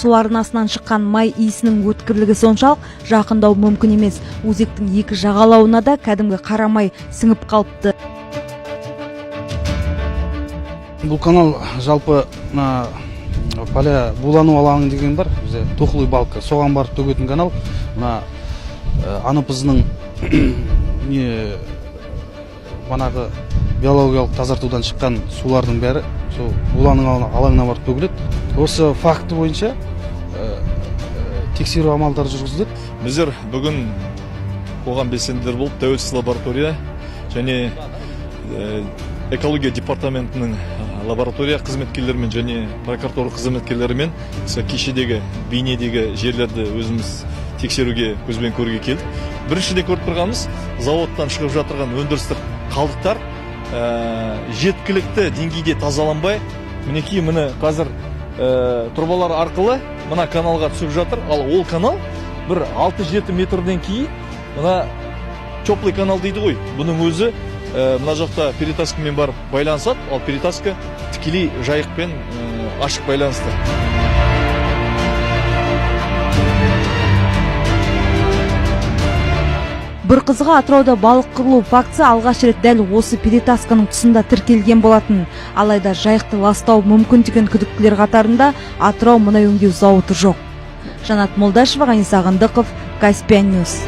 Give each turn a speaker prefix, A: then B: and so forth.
A: су арнасынан шыққан май иісінің өткірлігі соншалық жақындау мүмкін емес. Өзектің екі жағалауына да кәдімгі қара май сіңіп қалыпты.
B: Бұл канал жалпы поля булану алаңы деген бар, Тухлый балка, соған барып төгетін канал. Анапызының манағы биологиялық тазартудан шыққан сулардың бәрі сол буланың алаңына барып төгіледі. Осы факті бойынша тексеру амалдары жүргізіледі.
C: Біздер бүгін қоғам белсенділері болып тәуелсіз лаборатория және экология департаментінің лаборатория қызметкерлерімен және прокуратура қызметкерлерімен кешедегі бейнедегі жерлерді өзіміз тексеруге көзбен көруге келдік. Біріншіден көріп тұрғанымыз заводтан шығып жатырған өндірістік қалдықтар жеткілікті деңгейде тазаланбай, мінекей міне қазір трубалар арқылы мына каналға түсіп жатыр. Ал ол канал бір 6-7 метрден кейін мына теплый канал дейді ғой. Бұның өзі мына жақта перетаскамен барып байланысады, ал перетаска тікелей жайықпен ашық байланысты.
A: Бір қызығы Атырауда балық қырылу фактісі алғаш рет дәл осы перетасканың тұсында тіркелген болатын. Алайда жайықты ластау мүмкін деген күдіктілер қатарында Атырау мұнай өңдеу зауыты жоқ. Жанат Молдашева, Ғани Сағындықов, Каспиан Ньюс.